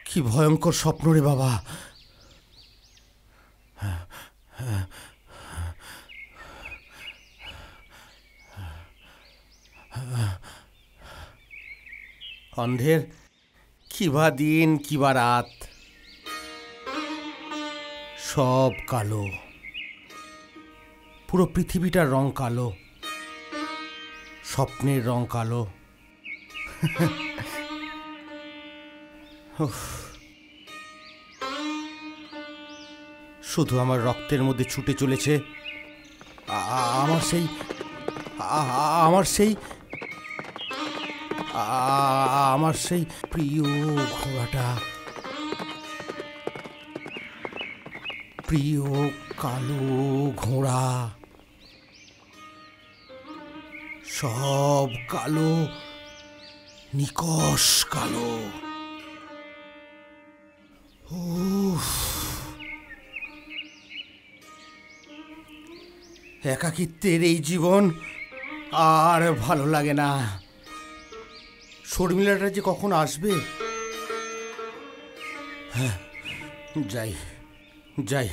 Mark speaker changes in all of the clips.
Speaker 1: কি ভয়ঙ্কর স্বপ্ন রে বাবা। অন্ধের কিবা দিন কিবা রাত, সব কালো, পুরো পৃথিবীটার রং কালো, স্বপ্নের রং কালো। শুধু আমার রক্তের মধ্যে ছুটে চলেছে আমার সেই আমার সেই প্রিয় ঘোড়াটা, প্রিয় কালো ঘোড়া। সব কালো, নিকষ কালো। একাকিত্বের এই জীবন আর ভালো লাগে না। শর্মিলাটা যে কখন আসবে। হ্যাঁ, যাই যাই।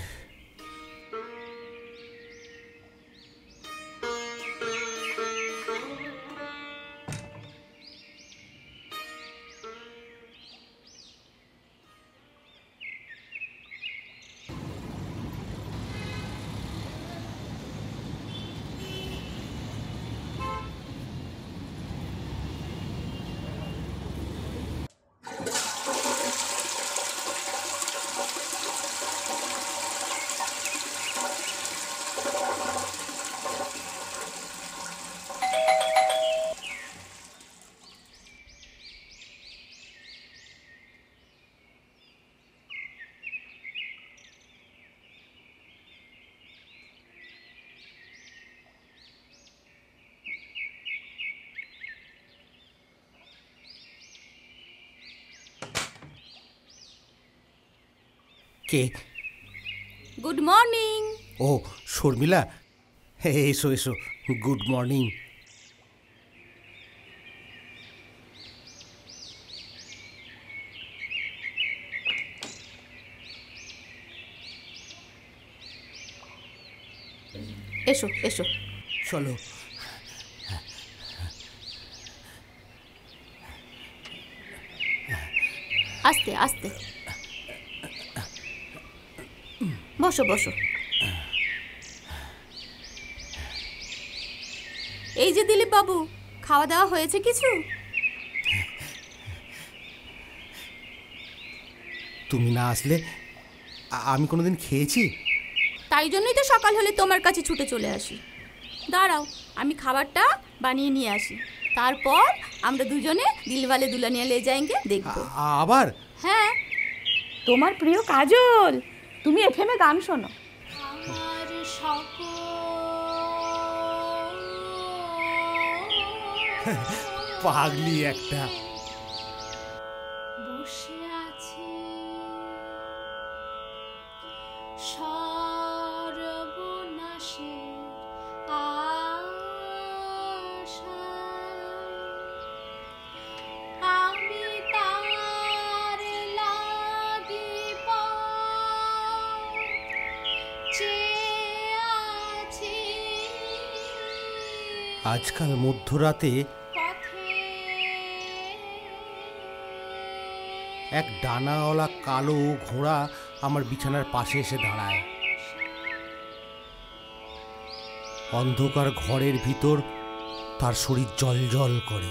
Speaker 1: কে?
Speaker 2: Good morning.
Speaker 1: ও শর্মিলা, এসো এসো। Good morning.
Speaker 2: এসো এসো,
Speaker 1: চলো।
Speaker 2: আস্তে আস্তে বসো বসো। এই যে দিলীপ বাবু, খাওয়া দাওয়া হয়েছে কিছু?
Speaker 1: তুমি না আসলে আমি কোনোদিন খেয়েছি?
Speaker 2: তাই জন্যই তো সকাল হলে তোমার কাছে ছুটে চলে আসি। দাঁড়াও, আমি খাবারটা বানিয়ে নিয়ে আসি, তারপর আমরা দুজনে দিলওয়ালে দুলহানিয়া লে যায়েঙ্গে দেখব।
Speaker 1: আবার?
Speaker 2: হ্যাঁ, তোমার প্রিয় কাজল, তুমি এফএম এ গান শোনো। আমার
Speaker 1: পাগলি একটা।
Speaker 2: বসে আছি সর্বনাশের আশায়, আমি তার লাগিব চেয়ে আছি।
Speaker 1: আজকাল মধ্যরাতে এক ডানাওয়ালা কালো ঘোড়া আমার বিছানার পাশে এসে দাঁড়ায়। অন্ধকার ঘরের ভিতর তার শরীর জ্বলজ্বল করে।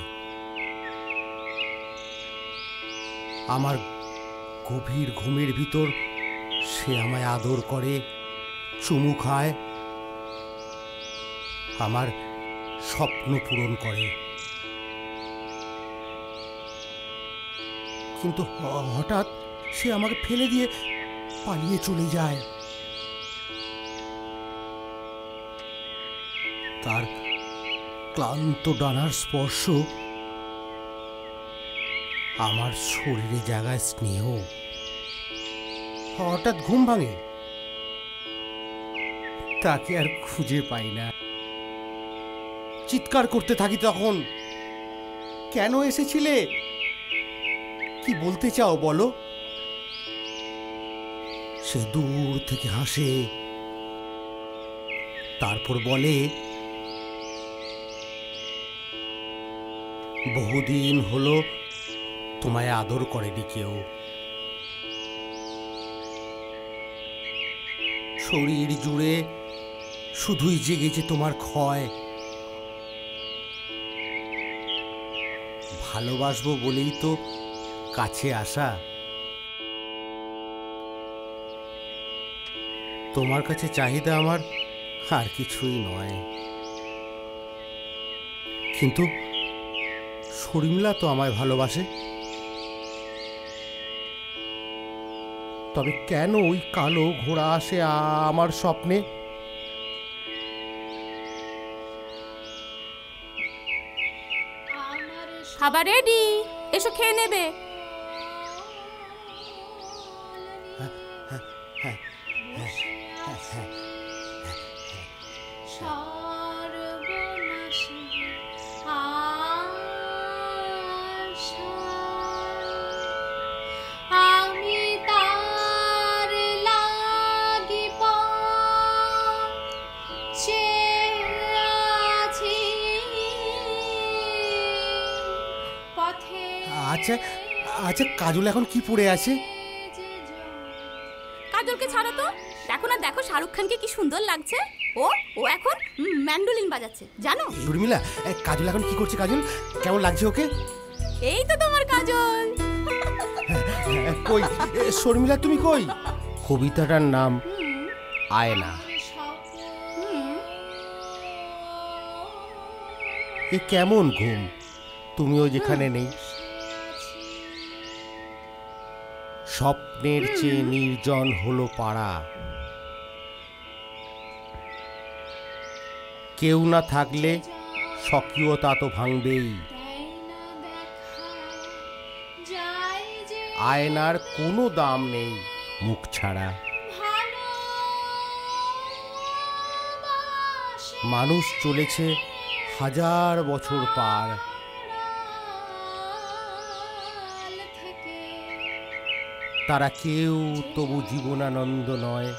Speaker 1: গভীর ঘুমের ভিতর সে আমায় আদর করে, চুমু খায়, আমার স্বপ্ন পূরণ করে। কিন্তু হঠাৎ সে আমাকে ফেলে দিয়ে পালিয়ে চলে যায়। তার ক্লান্ত ডানার স্পর্শ আমার শরীরে জাগায় স্নেহ। হঠাৎ ঘুম ভাঙে, তাকে আর খুঁজে পাই না। চিৎকার করতে থাকি তখন, কেন এসেছিলে, কি বলতে চাও বলো? সে দূর থেকে হাসে, তারপর বলে, বহুদিন হলো তোমায় আদর করেনি কেউ। শরীর জুড়ে শুধুই জেগেছে তোমার ক্ষয়। ভালোবাসবো বলেই তো কাছে আসা। তোমার কাছে চাহিদা আমার আর কিছুই নয়। কিন্তু শর্মিলা তো আমায় ভালোবাসে। তবে কেন ওই কালো ঘোড়া আসে আমার স্বপ্নে?
Speaker 2: খাবার রেডি, এসো খেয়ে নেবে।
Speaker 1: আচ্ছা আচ্ছা, কাজল এখন কি পড়ে আছে?
Speaker 2: কাজলকে ছাড়ো তো, দেখো না, দেখো শাহরুখ খানকে কি সুন্দর লাগছে। ও ও এখন ম্যান্ডোলিন বাজাচ্ছে, জানো?
Speaker 1: শর্মিলা, কাজল এখন কি করছে? কাজল কেমন লাগছে ওকে?
Speaker 2: এই তো তোমার কাজল।
Speaker 1: কই শর্মিলা, তুমি কই? কবিতাটার নাম আয়না। এ কেমন ঘুম, তুমিও যেখানে নেই। স্বপ্নের চেয়ে নির্জন হলো পাড়া। কেউ না থাকলে স্বকীয়তা তো ভাঙবেই। আয়নার কোনো দাম নেই মুখ ছাড়া। মানুষ চলেছে হাজার বছর পার, তারা কেউ তবু জীবনানন্দ নয়।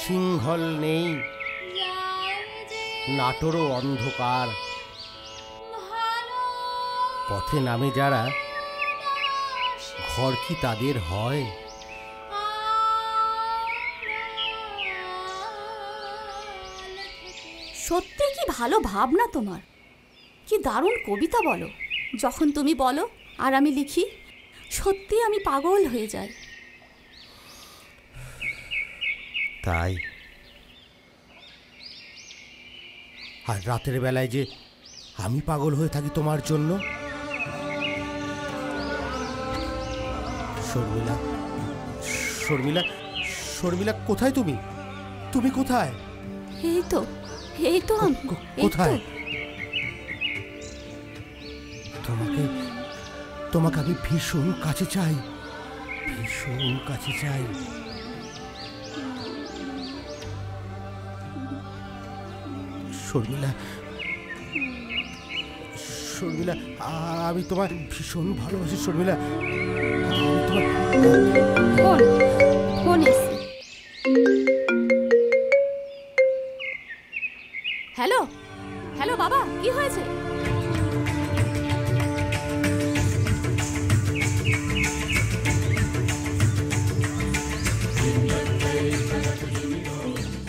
Speaker 1: সিংহল নেই, নাটোরও অন্ধকার। পথে নামে যারা, ঘর কি তাদের হয়?
Speaker 2: সত্যি কি ভালো ভাবনা তোমার, কি দারুণ কবিতা বলো। যখন তুমি বলো আর আমি লিখি, সত্যি আমি পাগল হয়ে যাই।
Speaker 1: তাই আর রাতের বেলায় যে আমি পাগল হয়ে থাকি তোমার জন্য। শর্মিলা, শর্মিলা, শর্মিলা, কোথায় তুমি? তুমি কোথায়?
Speaker 2: এই তো আমি।
Speaker 1: কোথায়? তোমাকে তোমাকে আমি ভীষণ কাছে চাই, ভীষণ কাছে চাই। শর্মিলা, শর্মিলা, আমি তোমার ভীষণ ভালোবাসি শর্মিলা।
Speaker 2: ফোন এসছে। হ্যালো হ্যালো বাবা, কি হয়েছে?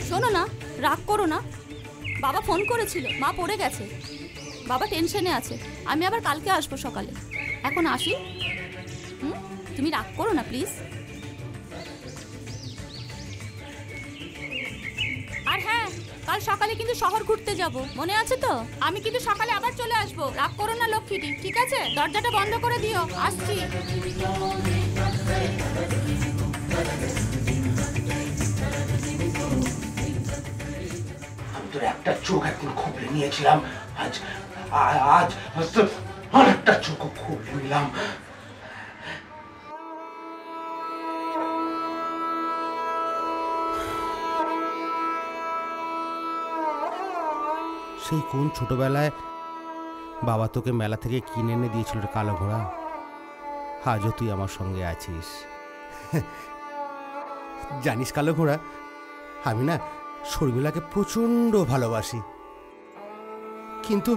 Speaker 2: শোনো না, রাগ করো না। বাবা ফোন করেছিল, মা পড়ে গেছে, বাবা টেনশনে আছে। আমি আবার কালকে আসবো সকালে। এখন আসি। তুমি রাগ করো না প্লিজ। আর হ্যাঁ, কাল সকালে কিন্তু শহর ঘুরতে যাব, মনে আছে তো? আমি কিন্তু সকালে আবার চলে আসবো, রাগ করো না লক্ষ্মীটি, ঠিক আছে? দরজাটা বন্ধ করে দিও, আসছি।
Speaker 3: আমি তোর একটা চোখ একদিন খুবলে নিয়েছিলাম, আজ আজ তোর আরেকটা চোখ খুবলে নিলাম।
Speaker 1: সেই কোন ছোটবেলায় বাবা তোকে মেলা থেকে কিনে এনে দিয়েছিল রে কালো ঘোড়া, আজও তুই আমার সঙ্গে আছিস। জানিস কালো ঘোড়া, আমি না শর্মিলাকে প্রচণ্ড ভালোবাসি, কিন্তু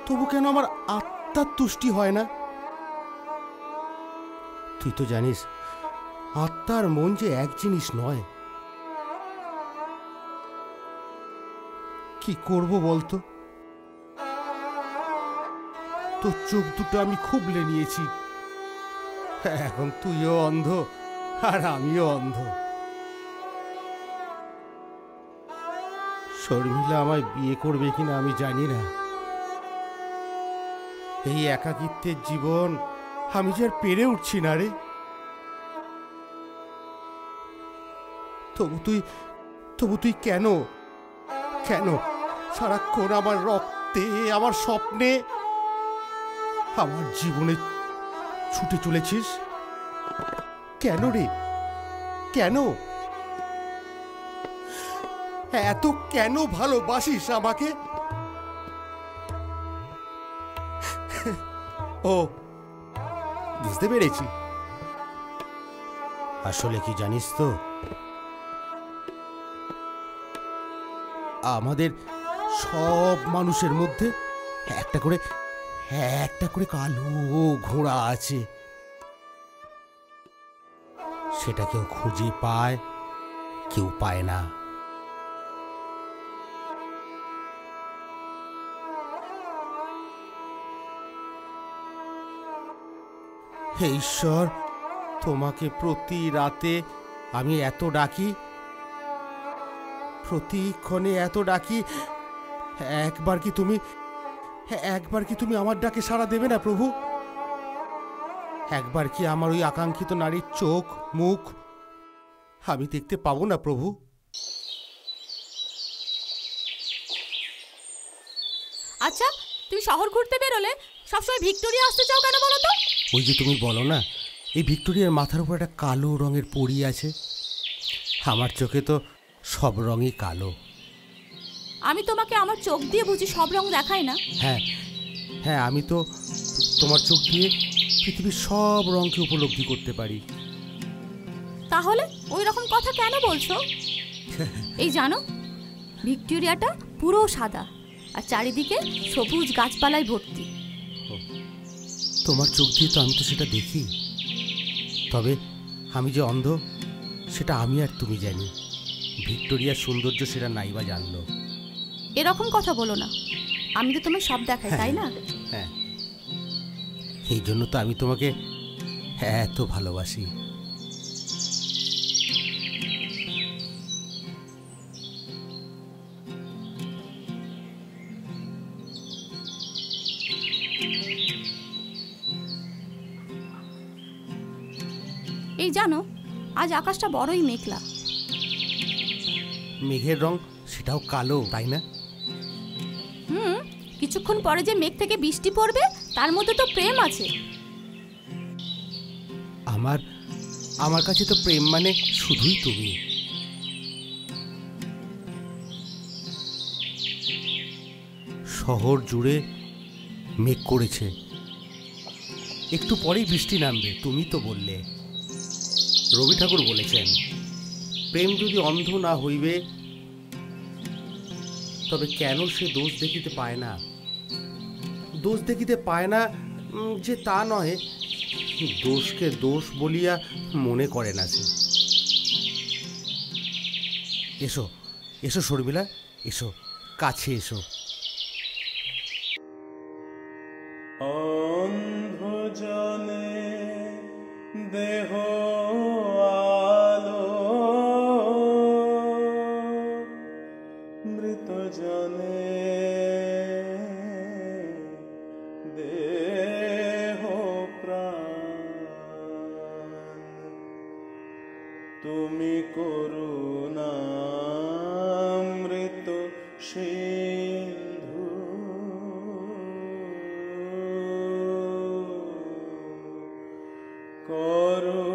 Speaker 1: তবু কেন আমার আত্মার তুষ্টি হয় না। তুই তো জানিস আত্মার মন যে এক জিনিস নয়। কি করব বলতো? তোর চোখ দুটো আমি খুবলে নিয়েছি, এখন তুইও অন্ধ আর আমিও অন্ধ। শর্মিলা আমায় বিয়ে করবে কিনা আমি জানি না। এই একাকিত্বের জীবন আমি যে আর পেরে উঠছি না রে। তবু তুই কেন কেন সারাক্ষণ আমার রক্তে, আমার স্বপ্নে, আমার জীবনে ছুটে চলেছিস? কেন রে, কেন? এত কেন ভালোবাসিস আমাকে? ও, বুঝতে পেরেছি। আসলে কি জানিস তো, আমাদের সব মানুষের মধ্যে একটা করে কালো ঘোড়া আছে। সেটা কেউ খুঁজে পায়, কেউ পায় না। হে ঈশ্বর, তোমাকে প্রতি রাতে আমি এত ডাকি, প্রতিক্ষণে এত ডাকি, একবার কি তুমি আমার ডাকে সাড়া দেবে না প্রভু? একবার কি আমার ওই আকাঙ্ক্ষিত নারীর চোখ মুখ আমি দেখতে পাবো না প্রভু?
Speaker 2: আচ্ছা, তুমি শহর ঘুরতে বেরোলে সবসময় ভিক্টোরিয়া আসতে চাও কেন বলো তো?
Speaker 1: ওই যে তুমি বলো না, এই ভিক্টোরিয়ার মাথার উপর একটা কালো রঙের পরী আছে। আমার চোখে তো সব রঙই কালো।
Speaker 2: আমি তোমাকে আমার চোখ দিয়ে বুঝি সব রং দেখাই না?
Speaker 1: হ্যাঁ, আমি তো তোমার চোখ দিয়ে পৃথিবীর সব রঙকে উপলব্ধি করতে পারি।
Speaker 2: তাহলে ওই রকম কথা কেন বলছো? এই জানো, ভিক্টোরিয়াটা পুরো সাদা আর চারিদিকে সবুজ গাছপালায় ভর্তি।
Speaker 1: তোমার চোখ দিয়ে তো আমি তো সেটা দেখি, তবে আমি যে অন্ধ সেটা আমি আর তুমি জানি। ভিক্টোরিয়ার সৌন্দর্য সেটা নাইবা জানলো।
Speaker 2: এরকম কথা বলো না, আমি তো তোমায় সব দেখাই, তাই না?
Speaker 1: হ্যাঁ, এই জন্য তো আমি তোমাকে এত ভালোবাসি।
Speaker 2: এই জানো, আজ আকাশটা বড়ই মেঘলা।
Speaker 1: মেঘের রং সেটাও কালো, তাই না?
Speaker 2: কিছুক্ষণ পরে যে মেঘ থেকে বৃষ্টি পড়বে, তার মধ্যে তো প্রেম আছে।
Speaker 1: আমার কাছে তো প্রেম মানে শুধুই তুমি। শহর জুড়ে মেঘ করেছে, একটু পরেই বৃষ্টি নামবে, তুমি তো বললে। রবি ঠাকুর বলেছেন, প্রেম যদি অন্ধ না হইবে তবে কেন সে দোষ দেখিতে পায় না। দোষ দেখিতে পায় না যে তা নহে, দোষকে দোষ বলিয়া মনে করে না সে। এসো এসো শর্মিলা, এসো, কাছে এসো।
Speaker 4: অন্ধ জনে দেহ আলো মৃত জনে দেহ প্রাণ তুমি করুণামৃত সিন্ধু করো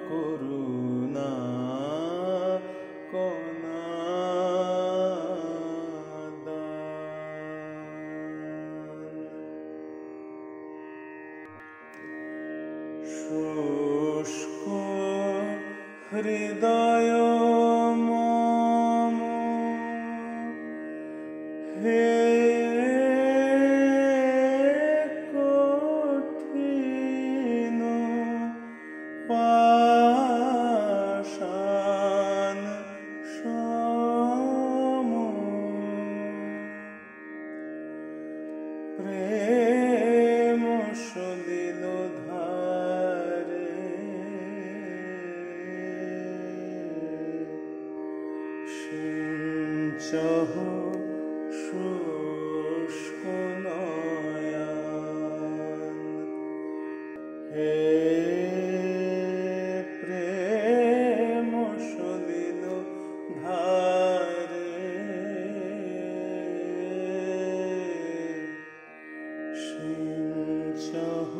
Speaker 4: করুণা কণা শুষ্ক হৃদয় মম হে কঠিন পাষাণ সম প্রেম সলিল ধারে সিঞ্চহ শুষ্ক নয়ন হে প্রেম সলিল ধারে সিঞ্চহ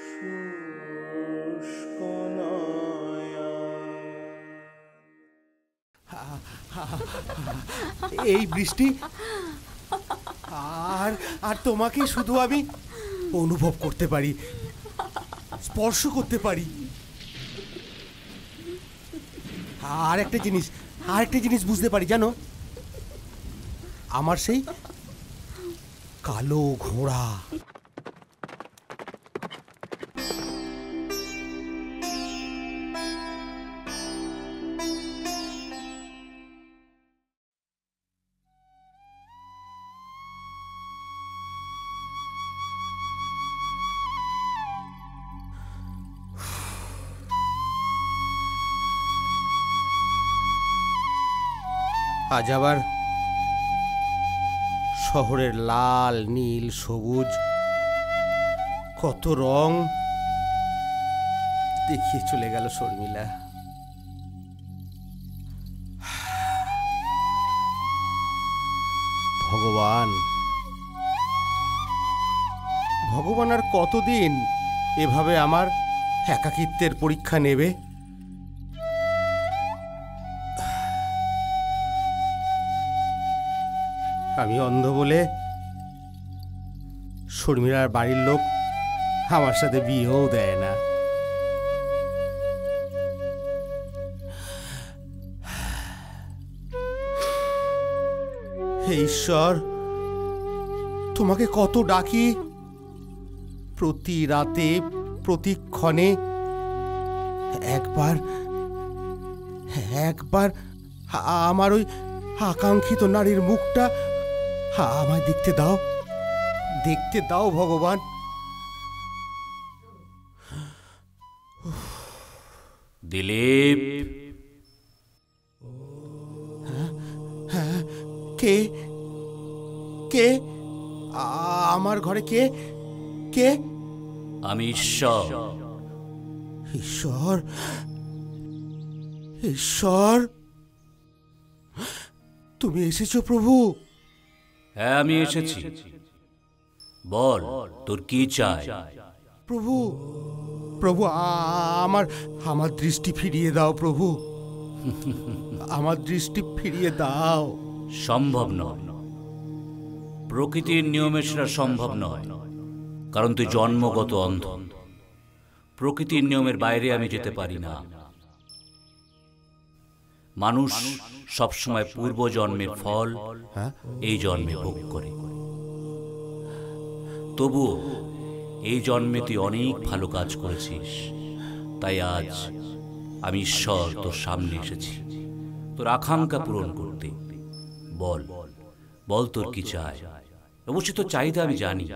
Speaker 4: শুষ্ক নয়ন।
Speaker 1: এই বৃষ্টি, আর আর তোমাকে শুধু আমি অনুভব করতে পারি, স্পর্শ করতে পারি। আর একটা জিনিস বুঝতে পারি জানো, আমার সেই কালো ঘোড়া। আজ আবার শহরের লাল নীল সবুজ কত রং দেখিয়ে চলে গেল শর্মিলা। ভগবান ভগবান আর কতদিন এভাবে আমার একাকিত্বের পরীক্ষা নেবে? আমি অন্ধ বলে শর্মিলার বাড়ির লোক আমার সাথে বিয়েও দেয় না। হে ঈশ্বর, তোমাকে কত ডাকি, প্রতি রাতে প্রতিক্ষণে একবার একবার আমার ওই আকাঙ্ক্ষিত নারীর মুখটা আমায় দেখতে দাও ভগবান।
Speaker 5: দিলীপ,
Speaker 1: কে কে আমার ঘরে কে কে?
Speaker 5: আমি ঈশ্বর।
Speaker 1: ঈশ্বর ঈশ্বর, তুমি এসেছো প্রভু?
Speaker 5: হ্যাঁ, আমি এসেছি। বল, তোর কি চাই?
Speaker 1: প্রভু প্রভু আমার দৃষ্টি ফিরিয়ে দাও প্রভু, আমার দৃষ্টি ফিরিয়ে দাও।
Speaker 5: সম্ভব নয়, প্রকৃতির নিয়মে সেটা সম্ভব নয়, কারণ তুই জন্মগত অন্ধ। প্রকৃতির নিয়মের বাইরে আমি যেতে পারি না। মানুষ সবসময় পূর্ব জন্মের ফল এই জন্মে ভোগ করে। তবুও এই জন্মে তুই অনেক ভালো কাজ করেছিস, তাই আজ আমি ঈশ্বর তোর সামনে এসেছি তোর আকাঙ্ক্ষা পূরণ করতে। বল বল, তোর কি চাই? অবশ্যই তোর চাহিদা আমি জানি।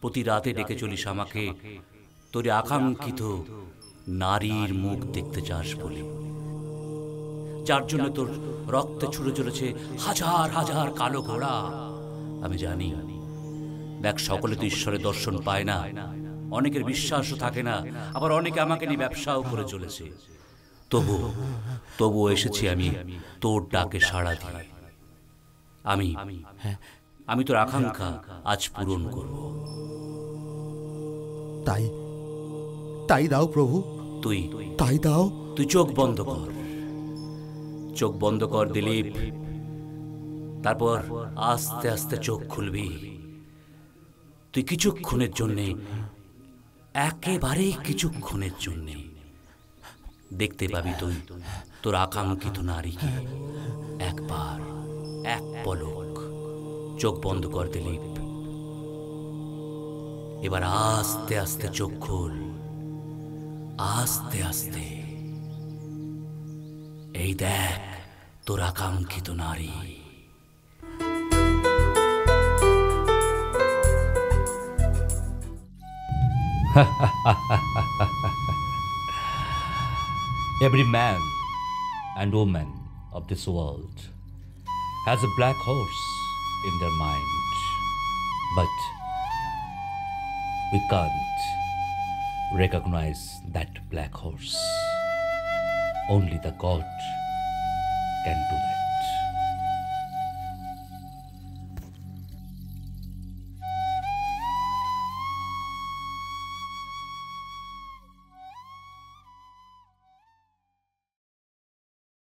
Speaker 5: প্রতি রাতে ডেকে চলিস আমাকে তোর আকাঙ্ক্ষিত নারীর মুখ দেখতে চাস বলে, যার জন্য তোর রক্তে ছুটে চলেছে হাজার হাজার কালো ঘোড়া। আমি জানি, দেখ, সকলে তো ঈশ্বরের দর্শন পায় না, অনেকের বিশ্বাসও থাকে না, আবার অনেকে আমাকে নিয়ে ব্যবসাও করে চলেছে। তবুও এসেছি আমি তোর ডাকে সাড়া দিয়ে। আমি তোর আকাঙ্ক্ষা আজ পূরণ করব।
Speaker 1: তাই দাও প্রভু, তাই দাও।
Speaker 5: তুই চোখ বন্ধ কর দিলীপ। তারপর আস্তে আস্তে চোখ খুলবি। তুই কিছুক্ষণের জন্যে, একেবারেই কিছুক্ষণের জন্যে দেখতে পাবি তুই তোর আকাঙ্ক্ষিত নারীকে। একবার, এক পলক চোখ বন্ধ কর দিলীপ। এবার আস্তে আস্তে চোখ খোল, আস্তে আস্তে। এই দেখ তোর আকাঙ্ক্ষিত নারী।
Speaker 6: Every man and woman of this world has a black horse in their mind, but we can't recognize that black horse. Only the God can do that.